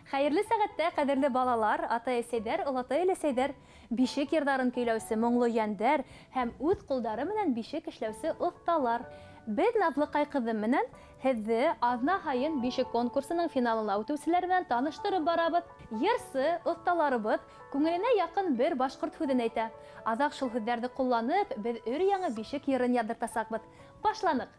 Hayırlı sәгатьтә кадерле балалар, ата-әсәйләр, олата-әләсәйләр, бишек йырдарын көйләүче моңлы яндәр һәм үз кулдары менән бишек эшләүче осталар. Без Назлыкай кызым менән һезне азна һайын бишек конкурсының финалына үтүчеләр белән таныштырып барабыз. Йырсы, осталарыбыз күңеленә якын бер башкорт һүзен әйтә. Азак шул һүзләрне кулланып, без өр-яңа бишек йырын яздыртасакбыз. Башланык.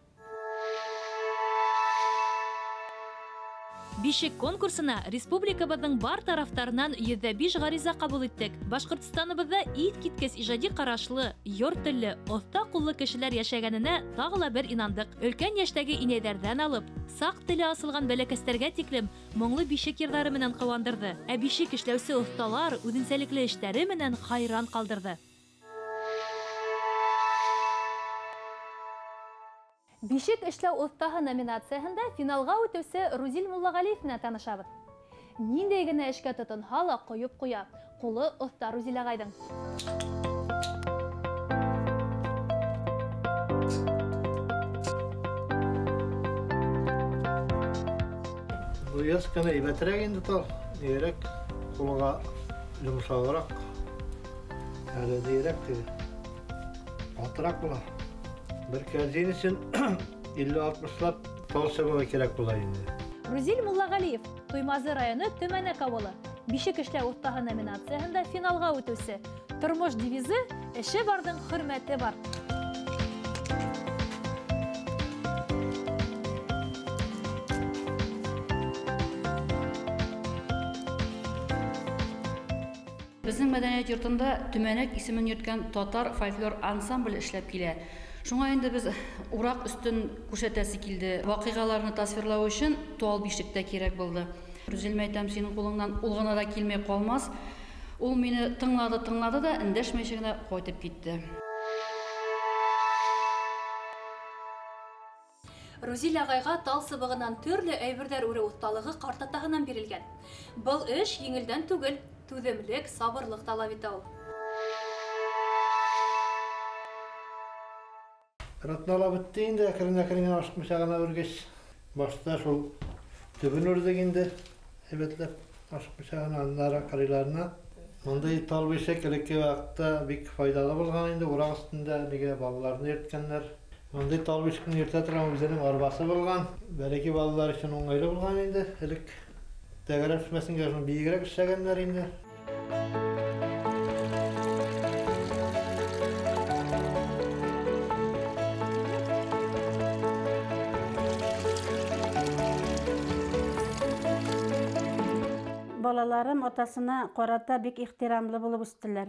Бишек конкурсына республикабыздың бар тарафтарынан 105 гариза кабул иттек. Башкортстаныбызда ит киткес ижади карашлы, йорт телле, оста куллы кешеләр яшәгәненә тагыла бер инандык. Өлкән яшьтәге инәйләрдән алып, сак теле асылган бәләкәстәргә тиклем моңлы бишек йырдары менән кыуандырды. Ә бишек эшләүче осталар үзенчәлекле эшләре менән хайран калдырды. Бишек эшләү остаһы номинацияһында финалга үтүче Рузил Муллагалиев менән танышабыз. Ниндәй генә эшкә тотынһа ла коеп куя. Кулы оста Рузил агайдың. Бу яз кына әйбәтрәк инде тал. Дирәк кулга йомшаграк. Әле дирәк теге. Атрак була. Bir kerdin için 50-60'lar tol sebebe gerek bulaydı. Ruzil Mullaгалиев, Туймазы районы Төмәнәк авылы. Бишек эшләү остаһы номинацияһында финалга үтүче. Тормыш девизы эше бардың хөрмәте бар. Безнең мәдәният йортында Төмәнәк исемен йөрткән татар фольклор ансамбль эшләп килә. Шуңа инде без урак өстен күрсәтәсе килде. Вакыйгаларны тасвирлау өчен туал бишектә кирәк булды. Рузил мәйтәм, синең кулыңнан ул гына да килмәй калмас. Ул мине тыңлады да эндәшмәйчә генә кайтып китте. Рузил агайга тал сыбыгыннан төрле әйберләр үрә усталыгы картатаһыннан бирелгән. Был эш еңелдән түгел, түземлек, сабырлык таләп итә ул. Ratnala bittiğinde kırına aşk müşağına örgeç. Başta şu tübün ördeginde evetlep aşk müşağına anlara karılarına. Onday tal beşek elekke vakta bik faydalı bulgan indi. Urak üstünde nege ballarını ertkenler. Onday tal beşekin ertetirəm bizlerin arbası bulgan. Belki ballar için oңайлы bulgan indi. Elek tegraf düşmesin gözün biyigrek işlegenler indi. Балаларым атасына карата бик ихтирамлы булып үстеләр.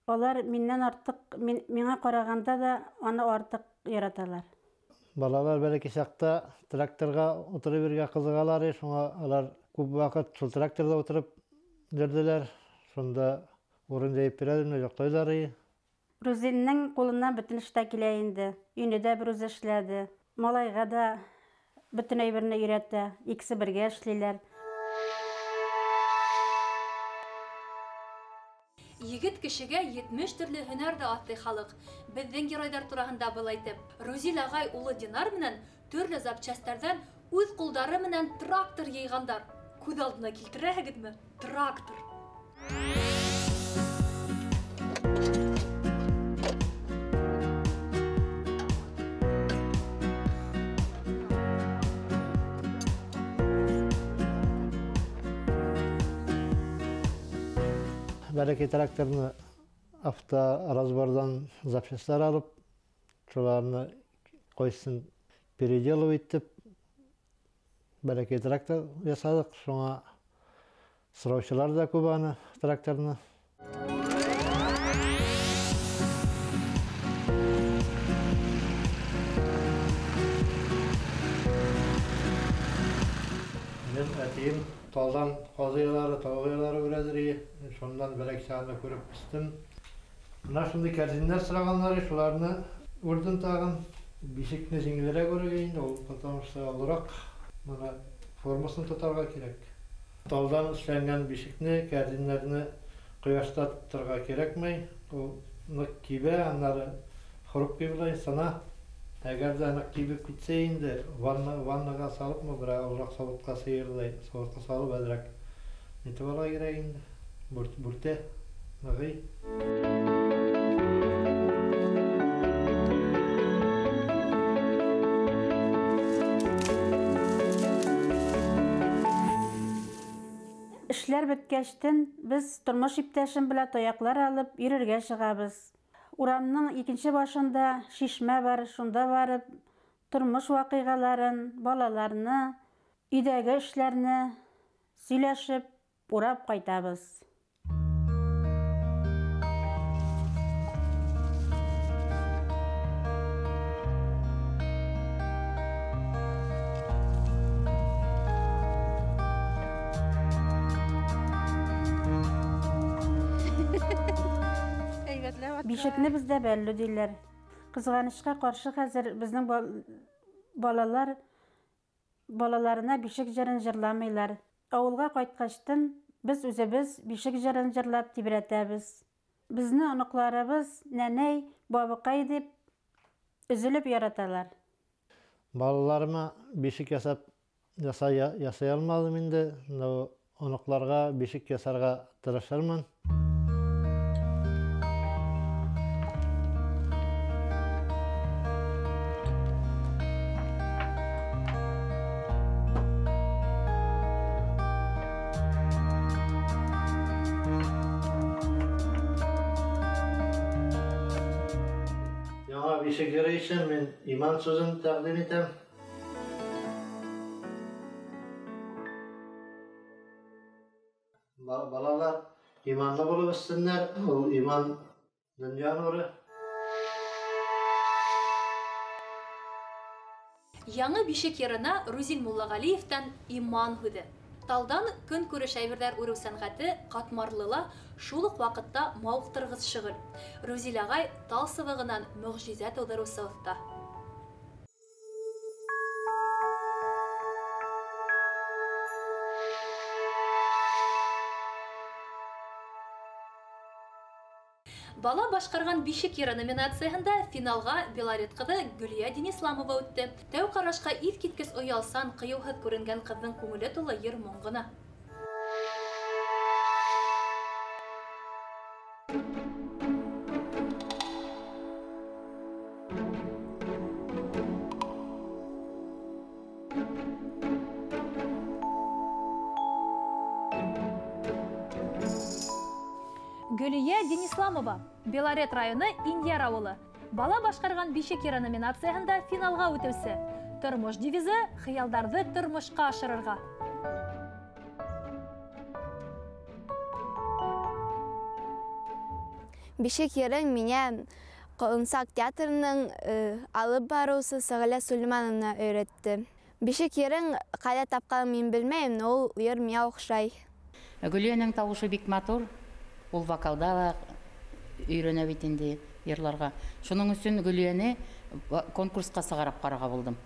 Алар миннән артык, миңа караганда да аны артык яраталар. Балалар бәләки чакта тракторга утырып бергә кызыгалар, шуңа алар күп вакыт шул тракторда утырып йөрделәр. Шунда урын җәйеп бирәләр, яктайлар. Рузилнең кулыннан бөтен эштә килә инде. Өйдә бер үзе эшләде. Малайга да бөтен әйберне өйрәтә. Икесе бергә эшлиләр. Егет кешегә 70 төрле һөнәр дә атлый халык. Безнең геройдар тураһында был әйтеп, Рузил агай улы Динар менән төрле запчастьләрдән үз кулдары менән трактор яйгандар. Күз алдына килтерәһегезме? Трактор. Belki traktörünü avtorazbordan запчастьлар alıp, şularını koysun переделывать etip, belki traktör yasadık. Şuna sıravçılar da kubanı traktörünü. Benim taldan kazıyaları, tavıyaları üredir. Şundan belki sahne görüp pistim. Buna şimdi kerzinler sıraganları şularını vurdun tağın. Bişikne zingilere göre geyindi. O patamışsa olarak bana formasını tutarga gerek. Taldan işlengen bişikne kerzinlerini kıyaçta tutarga gerekmey. O kibe anları horup gibi sana Әгәр дә анык кибеп китсә инде, ваннага салыпмы, бер алрак савытка сыйырдай, савытка салып әзрәк нитеп ала кирәк инде. Бүртә, ныгый. Эшләр беткәчтен без тормыш иптәшем белән таяклар алып йөрергә чыгабыз. Урамның икенче башында шишмә бар, шунда барып тормыш вакыйгаларын, балаларны, өйдәге эшләрне сөйләшеп, урап кайтабыз. Бишекне бездә бәллү диләр. Кызганычка каршы хәзер безнең балаларына бишек җырын җырламыйлар. Авылга кайткачтын без үзебез бишек җырын җырлап тибрәтәбез. Безне оныкларыбыз нәнәй, бабыкай дип өзелеп яраталар. Балаларыма бишек ясай алмадым инде, оныкларга бишек ясарга тырышырмын. Яңа бишек җыры өчен мин иман сүзен тәкъдим итәм. Балалар иманлы булып үссеннәр, ул иман дөнья нуры. Яңы бишек йырына Рузин Муллагалиевтан иман хүде. Талдан көн күреш әйберләр үрү сәнгате катмарлыла, шул ук вакытта мавыктыргыс шөгыль. Рузил агай тал сыбыгынан мөгъҗиза тудырусы оста. Бала башкарган бишек йыры номинациясында финалга Белорет кызы Гөлия Денисламова үтте. Тәү карашка ит киткес оялсан, кыюһыт күренгән кызның күңеле тулы йыр моңгына. Гөлия Денисламова, Белорет районы Индияр авылы. Бала башкарган бишек йыры номинациясында финалга үтүсе. Тормыш девизы хыялдарды тормышка ашырырга. Бишек йырын меня Колынсак театрының алып баруысы Сәгылә Сулеймановна өйрәтте. Бишек йырын кайда тапканын мин белмәйм, но ул йыр миңа охшай. Гөлиянең тавышы бик матур. Ул вокалда да өйрәнә бит инде йырларга. Шуның өчен Гөлияне конкурска сыгарып карага булдым.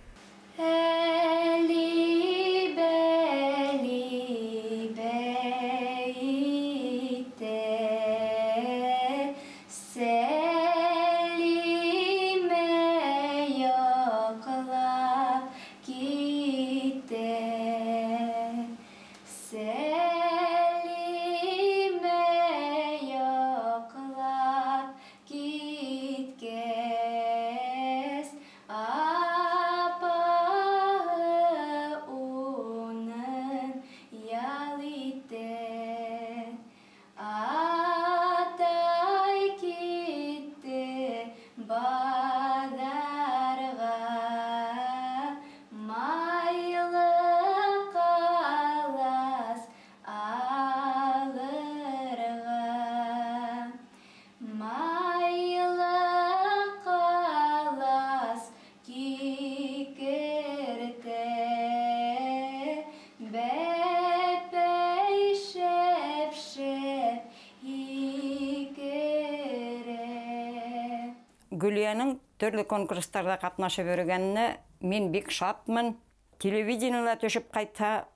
Гөлияның төрле конкурстарда катнашып йөргәненә мин бик шатмын. Телевидениелә төшеп кайтса,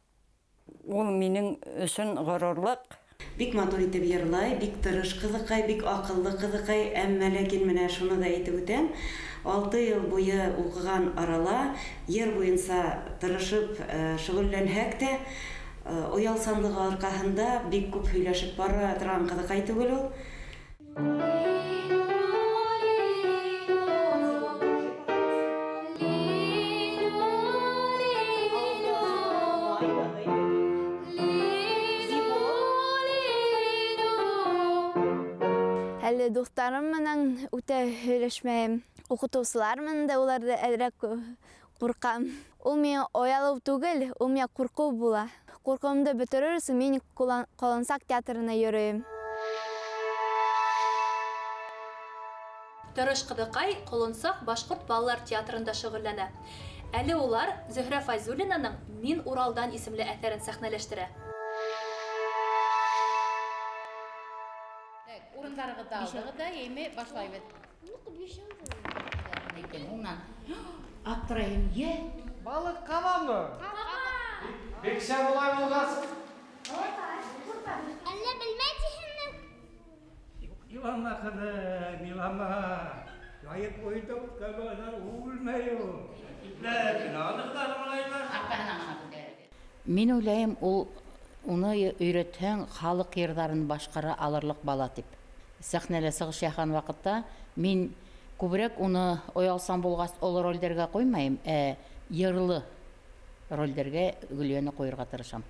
ул минең өчен горурлык. Бик матур итеп йырлай, бик тырыш кызыкай, бик акыллы кызыкай, әмма ләкин менә шуны да әйтеп үтәм. 6 ел буе укыган арала, ер буенса тырышып шөгыльләнһәк тә, оялсанлыгы аркаһында бик күп һөйләшеп бара торган кызыкай түгел ул. Әле достарым менән үтә һөйләшмәйем. Укытучылар менән дә уларда әзрәк куркам. Ул миңа оялу түгел, ул миңа курку була. Куркуымды бетерер өчен мин Колонсак театрына йөрим. Тырыш кызыкай Колонсак башкорт балалар театрында шөгыльләнә. Әле улар Зөһрә Файзуллинаның «Мин Уралдан» исемле әҫәрен сәхнәләштерә. Урындарыгызда алдыгызда эми башлайбыз. Унан аптырайым, Балык кабамы? Бексе болай болғасың? Әлі білмәйтіхінні? Илама қыды, илама. Жайып бойында ұтқабалар ұғылмайы. Ләкін анықтар олайлар. Мен ойлайым, уны өйрәтһәң, халық йырҙарын башҡара алырлыҡ бала тип. Сәхнәлә сығыш яһан ваҡытта мин күберәк уны оялсан булғас оло ролдәргә ҡуймайым, йырлы ролдәргә Гөлйәне ҡуйырға тырышам.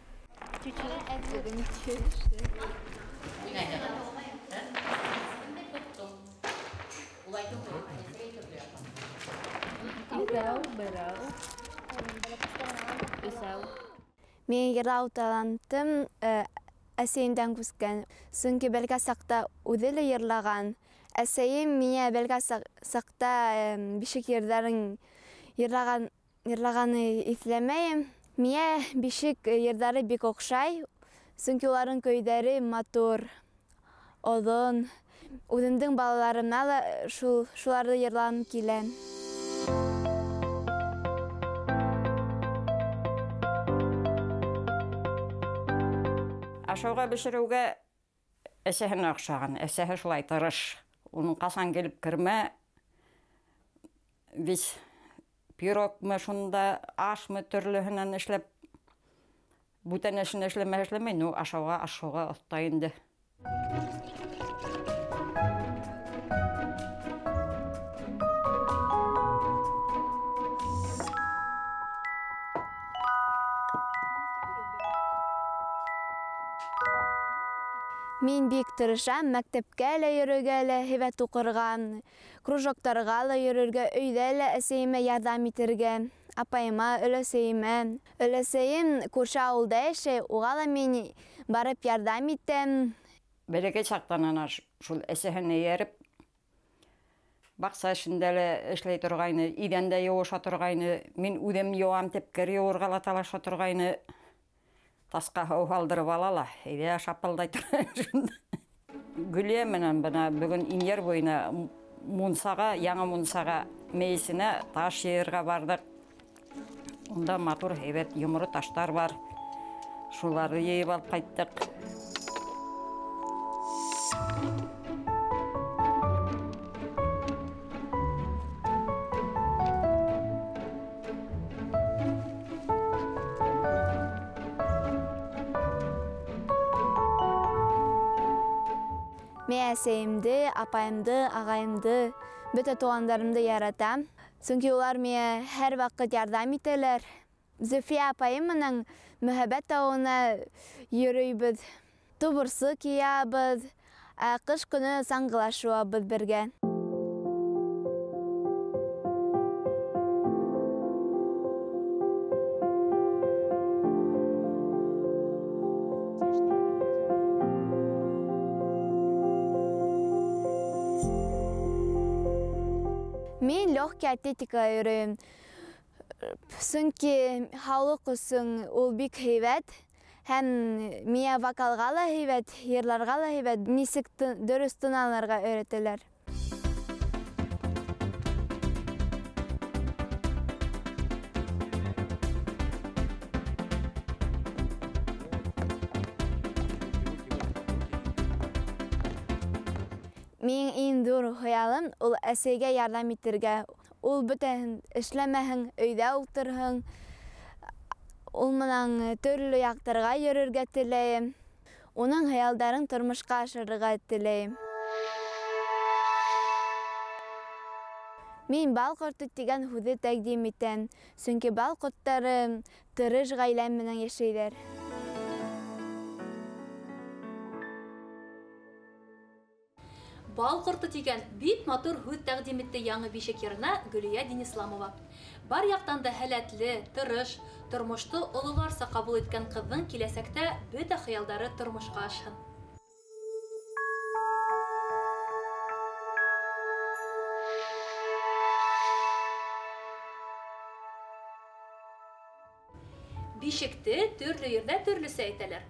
Мен йырлау талантым әсәйемдән күскән. Сөнки бәлгә саҡта үҙе лә йырлаган. Әсәйем миңә бәлгә саҡта бишек йырҙарын йырлаганы иҫләмәйем. Миңә бишек йырҙары бик оҡшай, сөнки уларҙың көйҙәре матур, оҙон. Үҙемдең балаларыма ла шуларҙы йырлағым килә. Ашауға бешереүгә әсәһенә оҡшаған, әсәһе шулай тырыш. Уның ҡасан килеп кермә, вис пирогмы шунда, ашмы төрлөһөнән эшләп, бүтән эшен эшләмәй, ну ашауға оҫта инде. Мин бик тырышам, мәктәпкә лә йөрөргә лә, һәйбәт уҡырға, кружоктарға ла йөрөргә, өйҙә лә әсәйемә ярҙам итергә, апайыма, өләсәйемә. Өләсәйем күрше ауылда йәшәй, уға ла мин барып ярҙам итәм. Бәләкәй саҡтан ана шул әсәһенә эйәреп, баҡса эшендә лә эшләй торғайны, иҙәндә йыуыша торғайны, мин үҙем йыуам тип кер йыуырға ла талаша торғайны. Тасқа һыу һалдырып ала ла, әйҙә шапылдай торғайны. Гөлйә менән бына бөгөн Инйәр буйына мунсаға, яңы мунсаға мейесенә таш йыйырға бардык. Унда матур һәйбәт йомро таштар бар. Шуларҙы йыйып алып ҡайттыҡ. Мен әсәйемде, апайымды, ағайымды, бөтә туғандарымды яратам. Сөнки улар миңә һәр ваҡыт ярҙам итәләр. Зөфия апайым менән Мөһабәт тауына йөрөйбөҙ. Тубырсы кейәбеҙ, ҡыш көнө саңғыла шыуабыҙ бергә. Мен легкий атлетика йөрөйөм. Сөнки һаулыҡ өсөн ул бик һәйбәт. Һәм миңә вокалға ла һәйбәт, йырларға ла һәйбәт. Нисек дөрөс тын алырға өйрәтәләр. Мен ең ҙур хыялым ул әсәйгә ярдәм итергә. Ул бөтәһен эшләмәһен, өйҙә ултырһын. Ул менән төрлө яҡтарға йөрөргә теләйем. Уның хыялдарын тормошҡа ашырырға теләйем. Мин бал ҡорто тигән һүҙҙе тәҡдим итәм, сөнки бал ҡорттары тырыш ғаилә менән йәшәйҙәр. Бал ҡорто тигән бик матур һүҙ тәҡдим итте яңы бишек йырына Гөлия Денисламова. Бар яҡтан да һәләтле, тырыш, тормошто ололарса ҡабул иткән ҡыҙҙың киләсәктә бөтә хыялдары тормошҡа ашһын. Бишекте төрлө ерҙә төрлөсә әйтәләр.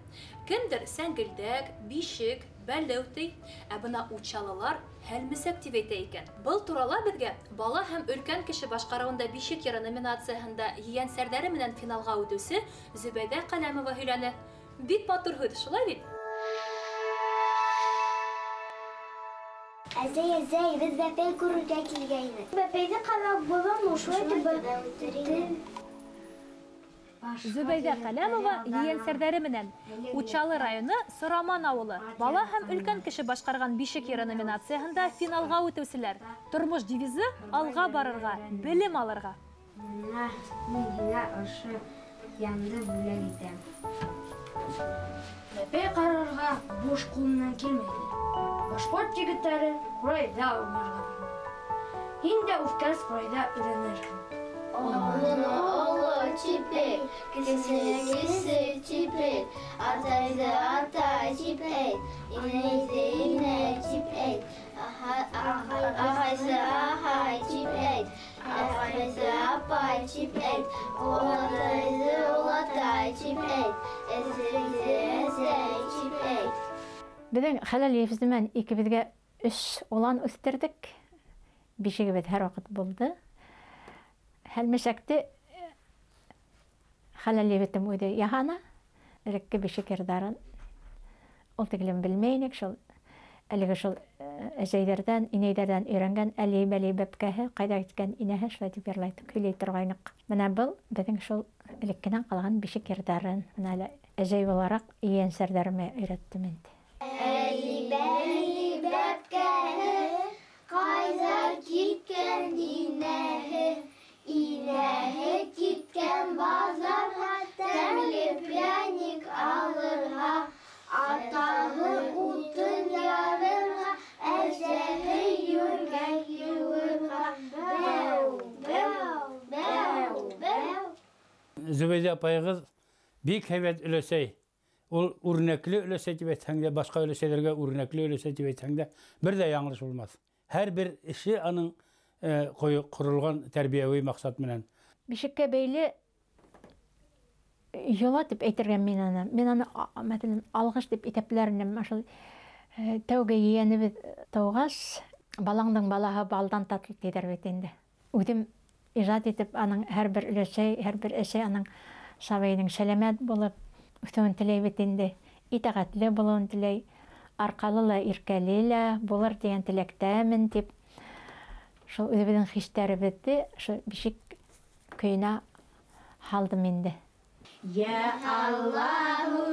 Кемдер сәңгелдәк, бишек, бәлләү ти, ә бына учалылар һәлмәсәк дип әйтә икән. Был турала беҙгә бала һәм өлкән кеше башҡарыуында бишек йыры номинацияһында ейәнсәрҙәре менән финалға үтеүсе Зөбәйҙә Ҡәләмова һөйләне. Бик матур һүҙ, шулай бит? Әзәй, беҙ бәпәй күрергә килгәйнек. Бәпәйҙе ҡарап булам, шулай итеп Зөбәйҙә Ҡәләмова ейәнсәрҙәре менән Учалы районы Сораман ауылы бала һәм өлкән кеше башҡарған бишек йыры номинацияһында финалға үтеүселәр. Тормош девизы алға барырға, белем алырға. Мин һиңә ошо янды бүләк итәм. Бәпәй ҡарарға буш ҡулынан килмәйҙе. Башҡорт егеттәре ҡурайҙа уйнарға. Һин дә үҫкәс ҡурайҙа өйрәнерһең. Oğlu çipek, kisi çipek, ataydı atay çipek, ineydi inek çipek, ahaysı ahay çipek, ahaysı apay çipek, olataydı olatay çipek, eseydi esey çipek. Bizden Xalaliyevizde men ikibizge 3 olan üstürdük. Bişigibet her vakit buldu. Helmeşekti Xalaliyevittim uydu yahana. Rikki bişik yerdaren. Ol tigilim bilmeynik. Әлігі шул әжәйдерден, инейдерден өйрәнгән әлей-бәлей бәпкәһе, ҡайҙа киткән инәһе шулай тип йырлайтып, көйләй торғайныҡ. Менә был беҙҙең шул элеккенән ҡалған бишек йырҙарын, менә әжәй булараҡ ейәнсәрҙәремә өйрәттем инде. Әлей-бәлей бәпкәһе, ҡайҙа киткән инәһе, инәһе киткән баҙарға, тәмле пряник алырға, атаһы утын ярырға, әсәһе йүргәк йыуырға, бәү, бәү, бәү, бәү. Зөбәйҙә апайығыҙ бик һәйбәт өләсәй. Ул үрнәкле өләсәй тип әйтһәң дә, башҡа өләсәйләргә үрнәкле өләсәй тип әйтһәң дә, бер дә яңылыш булмаҫ. Һәр бер эше аның ҡоролған тәрбиәүи маҡсат менән. Бишеккә бәйле йола тип әйтергә мин аны. Мин аны мәсәлән алғыш дип итәпләрнем. Ашыл тәүге ейәнебеҙ тыуғас, балаңдың балаһы балдан татлы тиҙәр бит инде. Үҙем ижад итеп аның һәр бер өләсәй, һәр бер әсәй аның сабыйының сәләмәт булып үҫеүен теләй бит инде. Итәғәтле булыуын теләй, арҡалы ла, иркәле лә булыр дигән теләктәмен дип. Шул үҙебеҙҙең хистәребеҙҙе шул бишек көйөнә һалдым инде. يا الله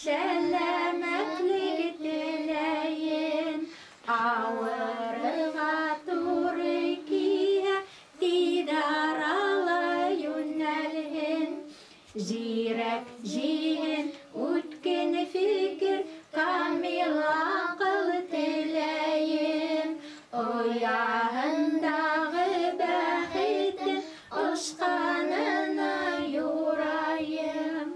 selametlik dileyin, ağırığa Türkiye didaralı yönelin, zirek zihin utkin fikir kamil akıl dileyin, oyağındağı bəxitin uşqanına yurayım.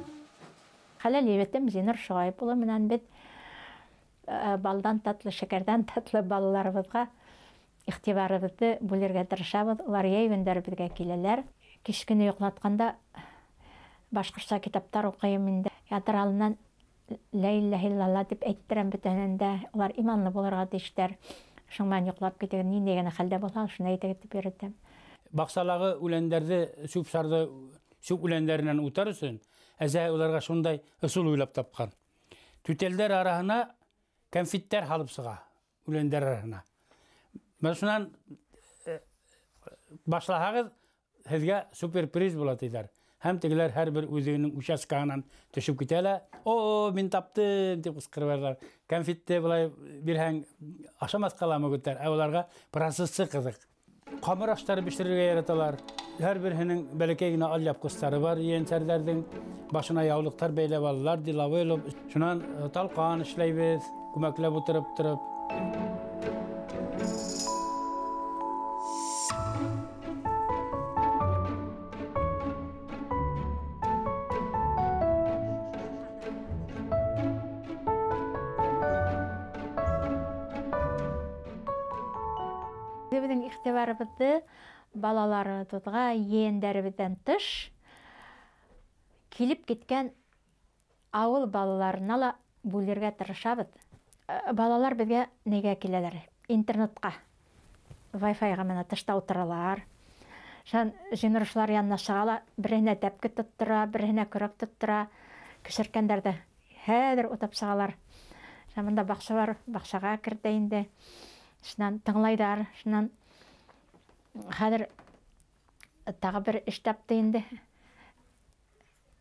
Xalaliyevittim Зинур Шуайып улы менән бит балдан татлы, шәкәрҙән татлы балаларыбыҙға иғтибарыбыҙҙы бүлергә тырышабыҙ. Улар йәй көндәр беҙгә киләләр. Кис көне йоҡлатҡанда башҡортса китаптар уҡыйым инде. Ятыр алынан ла илляһа иллаллах дип әйттерәм бөтәһенән дә. Улар иманлы булырға тейештәр. Шуң менән йоҡлап китергән ниндәй генә хәлдә булһа, шуны әйтеп тип өйрәтәм. Баҡсалағы үләндәрҙе, сүп-сарҙы сүп үләндәренән утар өсөн әсә уларға шундай ысул уйлап тапҡан. Түтәлдәр араһына конфеттер халып сыға, үлендер арасына. Мәсунан башлахағыз һезгә суперприз болады дейдер. Һәм тегеләр һәрбер үзенең участкаһынан төшеп китәләр. О, мин таптым дип кычкыралар. Конфетте булай бирһәң ашамас каламы күтәр. Ә уларга процессы кызык. Камыр аштары бишерергә яраталар. Һәрберһенең бәләкәй генә алъяпкычлары бар. Янчәрләрнең башына яулыктар бәйләп алалар, дилавело. Шуннан талкан эшләйбез, күмәкләп утырып. Біздің иқтибарыбызды балаларыбызға ендәрібізден тыш келіп кеткен ауыл балаларына ла бөлерге тырышабыз. Балалар бізге неге келелер? Интернетқа, Wi-Fi-ға мені тышта отыралар. Жинырышылар янына шығала, біріне тәпкі тұттыра, біріне күрек тұттыра, кішіркендерді хәдір отап шығалар. Мында бақша бар, бақшаға кірдейінде. Шынан тыңлайдар, шынан хәдір тағы бір іш тапты енді.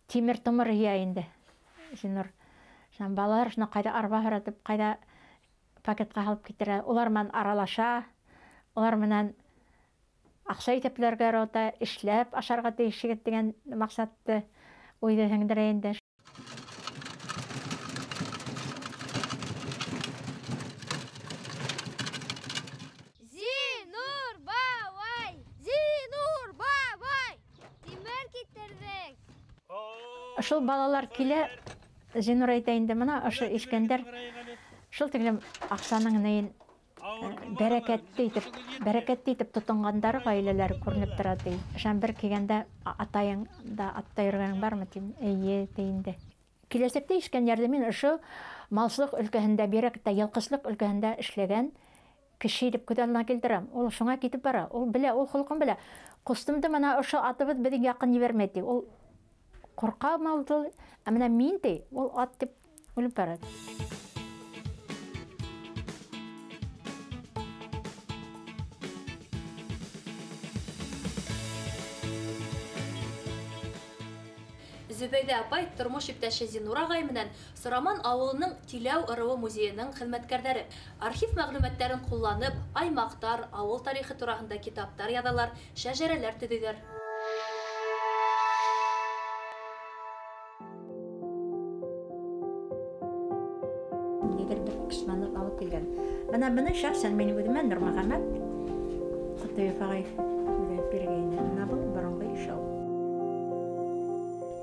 Темір тұмыр ия енді. Шынан балалар шына қайда арба ғыратып, қайда пакетқа алып кетірі. Олар мән аралаша, олар мәнен ақша етеплерге рота, ішләп, ашарға дейшігет деген мақсатты ойды әңдірі енді. Шул балалар келе, Зинур айтайынды мына, ұшы ешкендер, шул тегілім ақсаның нейін бәрәкетті етіп тұтынғандары ғайлелер көрініп тұрады. Шан бір кегенде атайыңда аттайырған бар ма дейін, әйе дейінді. Келесекте ешкендерді мен ұшы малшылық үлкәһендә берекетті, елқышлық үлкәһендә ішлеген кіші деп көтеліне келдірім. Ол шуңа кетіп бара, ол біле, ол құлқын біле. Құстымды мына ұшы атыбыз бізге яқын евермеді. Ол қорқа малды, әміна мен де, ол ат деп өліп барады. Зөбәйдә апай тормыш иптәше Зинур агай менән Сораман авылының Тиләү ырыуы музейының хезмәткәрләре. Архив мәгълүматларын кулланып, аймактар, авыл тарихы турында китаптар язалар, шәҗәрәләр төзиләр. Кısmanlık alıp gelgen. Bana şahsen benim ödümen Nurmagomед Kutayef ağay bergeyine. Bana bu barınғы işal.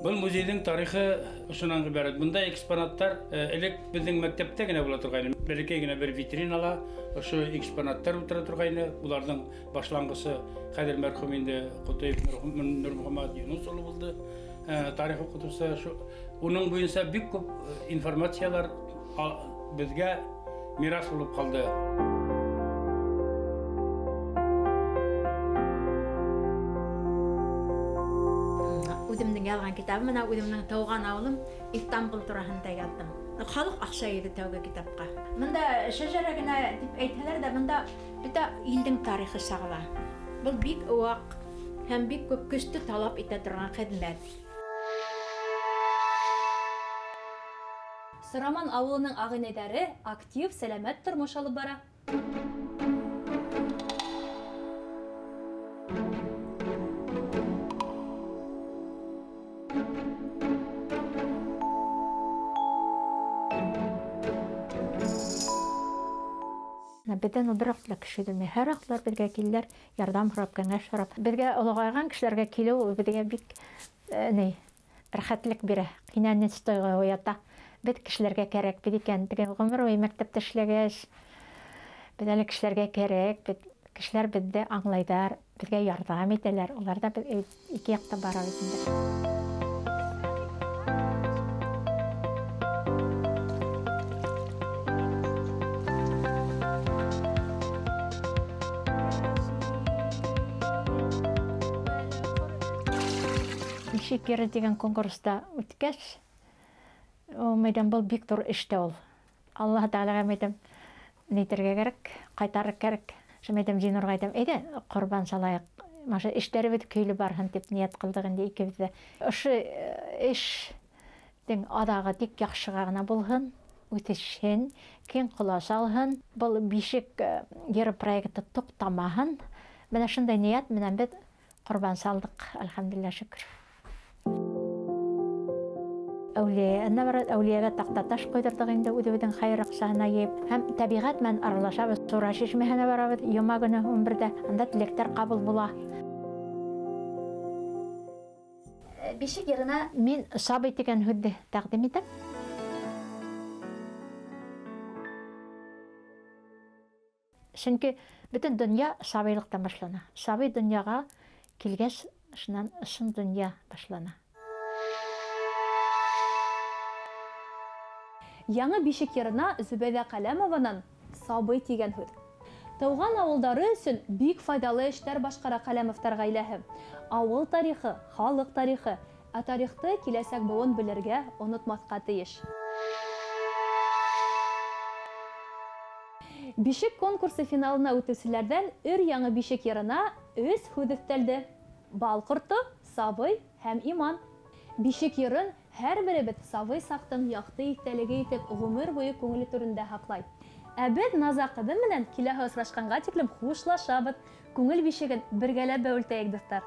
Бұл музейдің тарихы ұшынан ғибарат. Бұнда экспонаттар элек біздің мәктепте генә була торгайны. Бәләкәй генә бер витринала ошо экспонаттар утыра торгайны. Буларның башлангысы Хәдер мәрхүм инде Кутайев Нурмагомед Юнус улы булды. Тарих укытучысы. Уның буенча бик күп информациялар bizge miras olup kaldı. Udimning yalgan kitabı, mana udimning tavgan avlum İstanbul turahında yazdım. Xalq akşa yedi tavga kitapqa. Mında şejeragina dip aythalar da mında bita ilдің tarixi sağla. Бұл bik uaq hem bik köp küstü talap ite turgan xizmet. Сораман авылының ағынайдары актив, сәләмәт тормыш алып бара. Беден ұдырақлы кішіділме. Әр ақлар бізге келдер, ярдам құрап, кәңәш құрап. Бізге ұлығайған кішілерге келу, бізге бік рәхәтлік бірі. Қинәнен стойға оята. Бид кішілерге кәрек, бид екен. Ғұмыр ой мәктепті ішлегеш. Бид әлі кішілерге кәрек. Кішілер бізді аңлайдар, бізге ярдам етелер. Олар да екі яқта бара өтіндер. Шекері деген конкурста өткәш, мәйдан бұл бик тұр ішті ол. Аллаһ Тәгаләгә әйтәм, нитәргә кирәк, кайтарыр кирәк. Шуны әйтәм, Зинурга әйтәм, әйдә, корбан салайык. Маша эшләребез көйле барһын дип ният кылдык инде икебез дә. Ошо эштең адагы тик яхшыга гына булһын, үтешһен, киң кулаш алһын. Бу бишек йыр проекты туктамаһын. Менә шундай ният менән бит корбан салдык, әлхәмдүлилләһ, шөкер. Әүлиягә тактаташ куйдырдык инде үҙебеҙҙең хәйер аҡсаһына йыйып. Һәм тәбиғәт менән аралашабыҙ. Сура шишмәһенә барабыҙ, йома көнө 11-дә. Анда теләктәр ҡабул була. Бишек йырына Мин сабый тигән һүҙҙе тәҡдим итәм. Сөнки бөтөн донъя сабыйлыҡтан башлана. Сабый донъяға килгәс, шунан ысын донъя башлана. Яңы бишек йырына Зөбәйҙә Ҡәләмованан «Сабый» тигән һүҙ. Тыуған ауылдары өсөн бик файдалы эштәр башҡара Ҡәләмовтар ғаиләһе. Ауыл тарихы, халыҡ тарихы, ә тарихты киләсәк быуын белергә, онотмаҫҡа тейеш. Бишек конкурсы финалына үтеүселәрҙән өр-яңы бишек йырына 3 һүҙ өҫтәлде. Бал ҡорто, сабый һәм иман. Бишек йырын һәр беребеҙ сабый саҡтың яҡты иҫтәлеге итеп ғүмер буйы күңеле түрендә һаҡлай. Ә беҙ Наза ҡыҙы менән киләһе осрашҡанға тиклем хушлашабыҙ. Күңел бишеген бергәләп бәүелтәйек, дуҫтар.